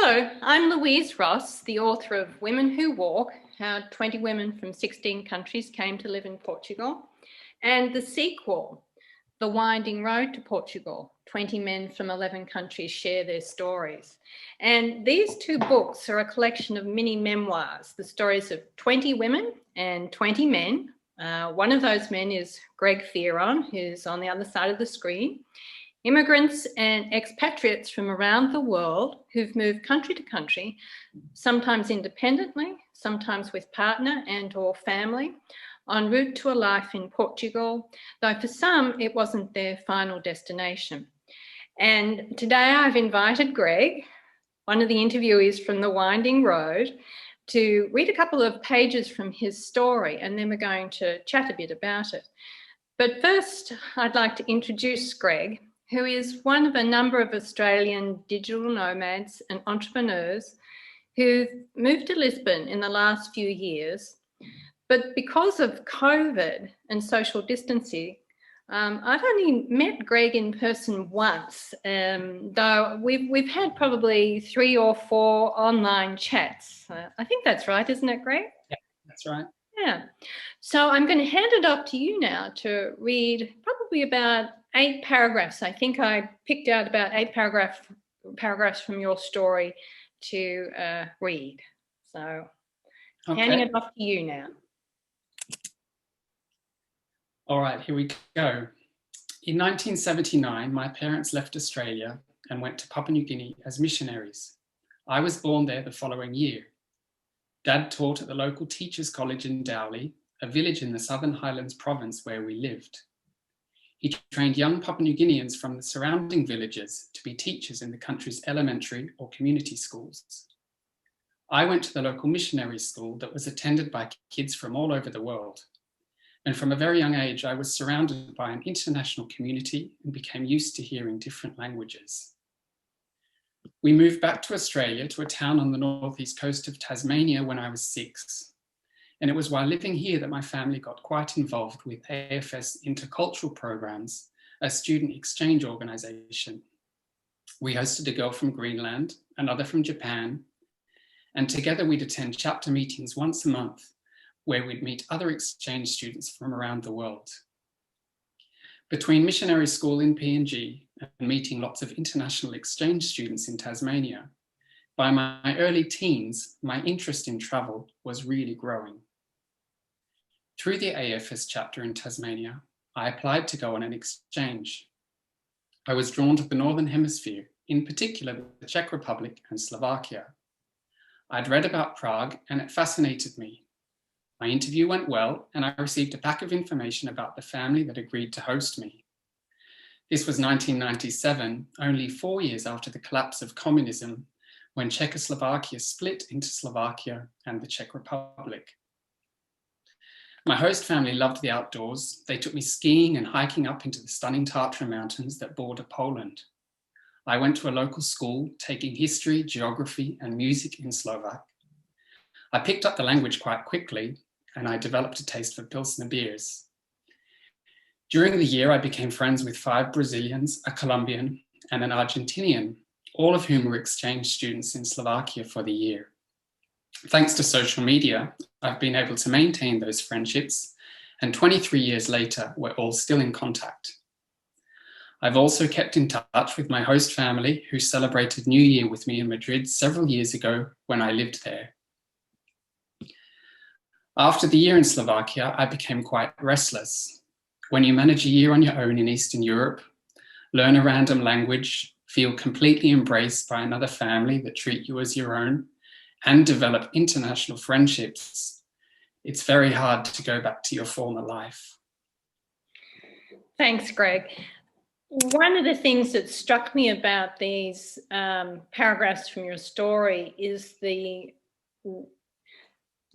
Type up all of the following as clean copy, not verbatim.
Hello, I'm Louise Ross, the author of Women Who Walk, How 20 Women from 16 Countries Came to Live in Portugal, and the sequel, The Winding Road to Portugal, 20 Men from 11 Countries Share Their Stories. And these two books are a collection of mini memoirs, the stories of 20 women and 20 men. One of those men is Greg Fearon, who's on the other side of the screen. Immigrants and expatriates from around the world who've moved country to country, sometimes independently, sometimes with partner and or family, en route to a life in Portugal, though for some it wasn't their final destination. And today I've invited Greg, one of the interviewees from The Winding Road, to read a couple of pages from his story, and then we're going to chat a bit about it. But first, I'd like to introduce Greg, who is one of a number of Australian digital nomads and entrepreneurs who've moved to Lisbon in the last few years. But because of COVID and social distancing, I've only met Greg in person once, though we've had probably 3 or 4 online chats. I think that's right, isn't it, Greg? Yeah, that's right. Yeah. So I'm going to hand it off to you now to read probably about 8 paragraphs. I think I picked out about 8 paragraphs from your story to read. So handing it off to you now. All right, here we go. In 1979, my parents left Australia and went to Papua New Guinea as missionaries. I was born there the following year. Dad taught at the local teachers' college in Dowley, a village in the Southern Highlands province where we lived. He trained young Papua New Guineans from the surrounding villages to be teachers in the country's elementary or community schools. I went to the local missionary school that was attended by kids from all over the world. And from a very young age, I was surrounded by an international community and became used to hearing different languages. We moved back to Australia to a town on the northeast coast of Tasmania when I was 6. And it was while living here that my family got quite involved with AFS Intercultural Programs, a student exchange organisation. We hosted a girl from Greenland, another from Japan, and together we'd attend chapter meetings once a month where we'd meet other exchange students from around the world. Between missionary school in PNG and meeting lots of international exchange students in Tasmania, by my early teens, my interest in travel was really growing. Through the AFS chapter in Tasmania, I applied to go on an exchange. I was drawn to the Northern Hemisphere, in particular the Czech Republic and Slovakia. I'd read about Prague and it fascinated me. My interview went well and I received a pack of information about the family that agreed to host me. This was 1997, only 4 years after the collapse of communism, when Czechoslovakia split into Slovakia and the Czech Republic. My host family loved the outdoors. They took me skiing and hiking up into the stunning Tatra mountains that border Poland. I went to a local school taking history, geography, and music in Slovak. I picked up the language quite quickly and I developed a taste for Pilsner beers. During the year, I became friends with 5 Brazilians, a Colombian, and an Argentinian, all of whom were exchange students in Slovakia for the year. Thanks to social media, I've been able to maintain those friendships, and 23 years later, we're all still in contact. I've also kept in touch with my host family, who celebrated New Year with me in Madrid several years ago when I lived there. After the year in Slovakia, I became quite restless. When you manage a year on your own in Eastern Europe, learn a random language, feel completely embraced by another family that treat you as your own, and develop international friendships, it's very hard to go back to your former life. Thanks, Greg. One of the things that struck me about these paragraphs from your story is the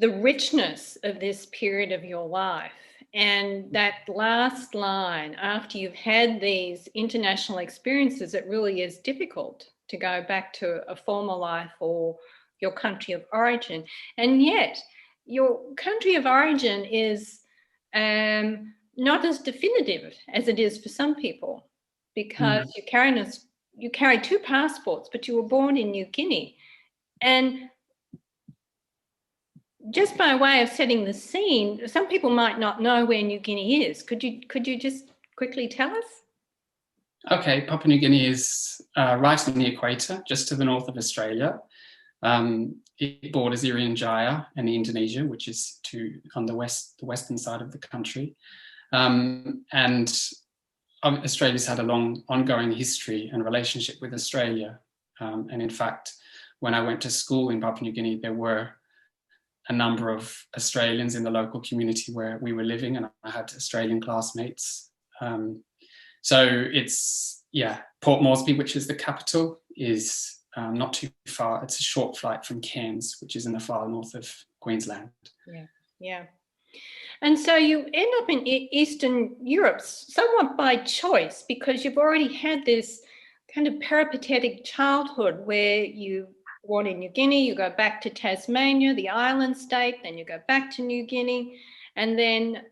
richness of this period of your life. And that last line, after you've had these international experiences, it really is difficult to go back to a former life or your country of origin. And yet, your country of origin is not as definitive as it is for some people, because you carry 2 passports, but you were born in New Guinea. And just by way of setting the scene, some people might not know where New Guinea is. Could you just quickly tell us? Okay, Papua New Guinea is right on the equator, just to the north of Australia. It borders Irian Jaya and Indonesia, which is on the western side of the country. And Australia's had a long ongoing history and relationship with Australia. And in fact, when I went to school in Papua New Guinea, there were a number of Australians in the local community where we were living, and I had Australian classmates. So it's, Port Moresby, which is the capital, is not too far. It's a short flight from Cairns, which is in the far north of Queensland. Yeah. And so you end up in Eastern Europe somewhat by choice, because you've already had this kind of peripatetic childhood where you born in New Guinea, you go back to Tasmania, the island state, then you go back to New Guinea, and then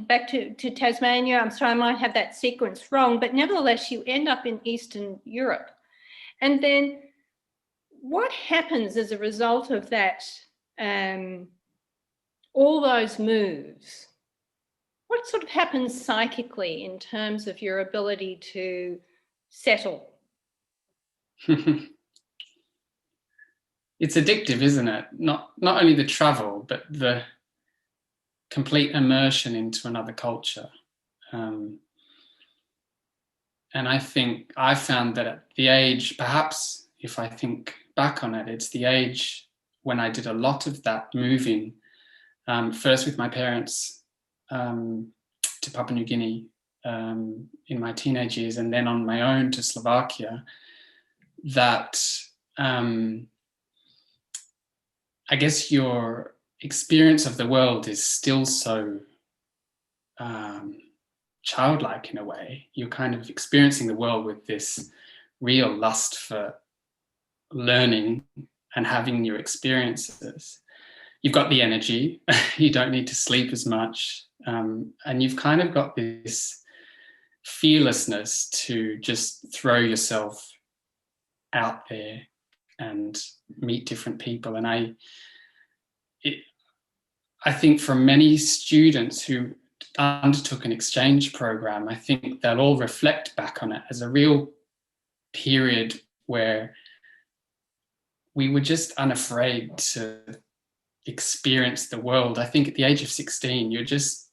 back to Tasmania. I'm sorry, I might have that sequence wrong, but nevertheless, you end up in Eastern Europe. And then what happens as a result of that, all those moves? What sort of happens psychically in terms of your ability to settle? It's addictive, isn't it? Not only the travel, but the complete immersion into another culture. And I think I found that at the age, perhaps if I think back on it, it's the age when I did a lot of that moving, first with my parents to Papua New Guinea in my teenage years, and then on my own to Slovakia, that I guess your experience of the world is still so childlike in a way. You're kind of experiencing the world with this real lust for learning and having new experiences. You've got the energy, you don't need to sleep as much, and you've kind of got this fearlessness to just throw yourself out there and meet different people. And I think for many students who undertook an exchange program, I think they'll all reflect back on it as a real period where we were just unafraid to experience the world. I think at the age of 16, you're just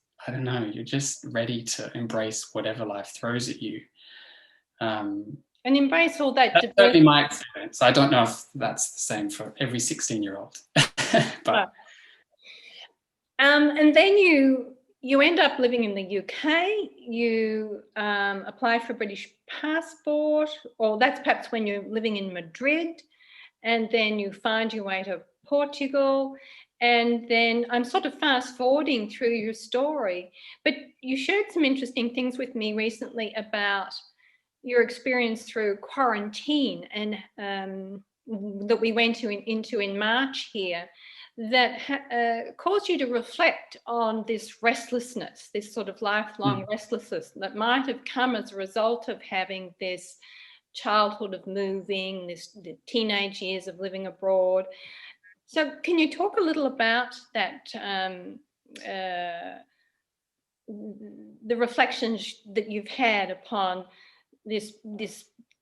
ready to embrace whatever life throws at you. And embrace all that. That's certainly my experience. I don't know if that's the same for every 16-year-old. But and then you end up living in the UK. You apply for a British passport, or that's perhaps when you're living in Madrid, and then you find your way to Portugal. And then I'm sort of fast forwarding through your story, but you shared some interesting things with me recently about your experience through quarantine, and that we went into in March here, that caused you to reflect on this restlessness, this sort of lifelong restlessness that might have come as a result of having this childhood of moving, the teenage years of living abroad. So can you talk a little about that, the reflections that you've had upon this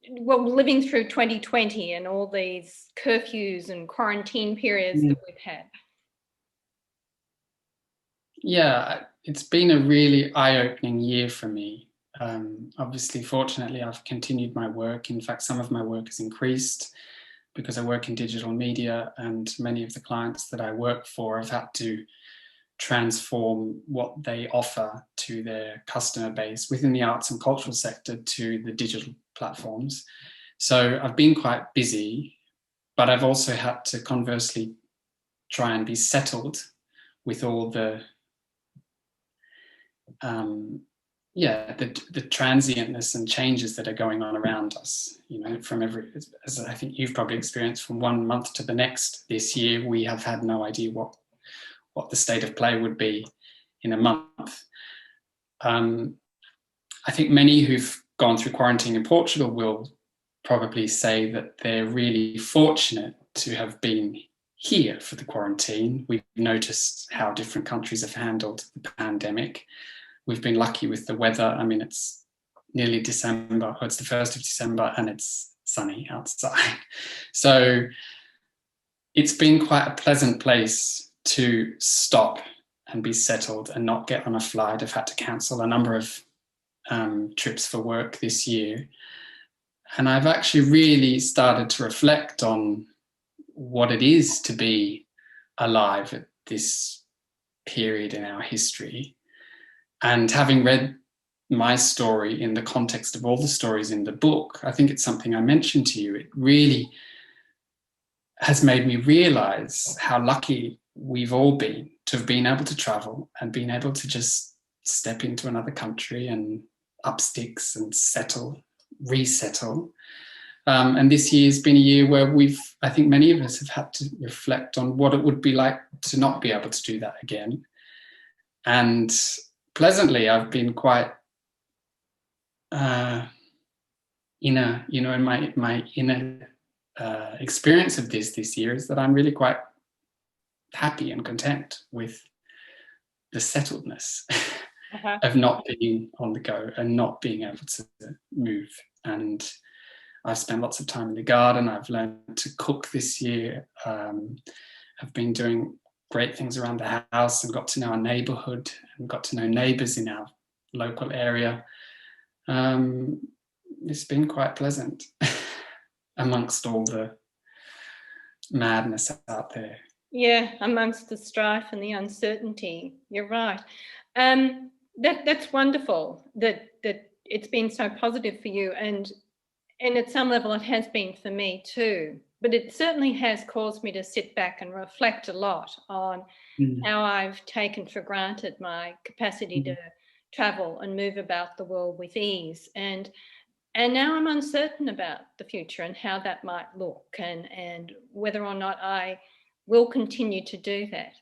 living through 2020 and all these curfews and quarantine periods that we've had? Yeah, it's been a really eye-opening year for me. Obviously, fortunately, I've continued my work. In fact, some of my work has increased because I work in digital media, and many of the clients that I work for have had to transform what they offer to their customer base within the arts and cultural sector to the digital platforms. So I've been quite busy, but I've also had to conversely try and be settled with all the transientness and changes that are going on around us, from as I think you've probably experienced, from one month to the next this year, we have had no idea what the state of play would be in a month. I think many who've gone through quarantine in Portugal will probably say that they're really fortunate to have been here for the quarantine. We've noticed how different countries have handled the pandemic. We've been lucky with the weather. I mean, it's nearly December, or it's the 1st of December, and it's sunny outside. So it's been quite a pleasant place to stop and be settled and not get on a flight. I've had to cancel a number of trips for work this year. And I've actually really started to reflect on what it is to be alive at this period in our history. And having read my story in the context of all the stories in the book, I think it's something I mentioned to you. It really has made me realize how lucky we've all been to have been able to travel and been able to just step into another country and up sticks and settle, resettle. And this year's been a year where I think many of us have had to reflect on what it would be like to not be able to do that again. And pleasantly, I've been quite in my inner experience of this year is that I'm really quite happy and content with the settledness of not being on the go and not being able to move. And I've spent lots of time in the garden. I've learned to cook this year. I've been doing great things around the house and got to know our neighbourhood and got to know neighbours in our local area. It's been quite pleasant amongst all the madness out there. Yeah, amongst the strife and the uncertainty. You're right. That's wonderful that it's been so positive for you, and at some level it has been for me too. But it certainly has caused me to sit back and reflect a lot on how I've taken for granted my capacity to travel and move about the world with ease. And now I'm uncertain about the future and how that might look, and whether or not I will continue to do that.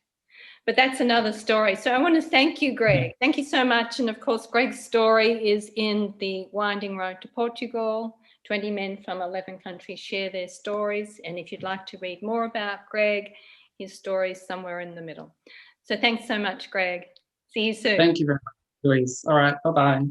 But that's another story. So I want to thank you, Greg. Thank you so much. And of course, Greg's story is in The Winding Road to Portugal. 20 men from 11 countries share their stories. And if you'd like to read more about Greg, his story is somewhere in the middle. So thanks so much, Greg. See you soon. Thank you very much, Louise. All right, bye-bye.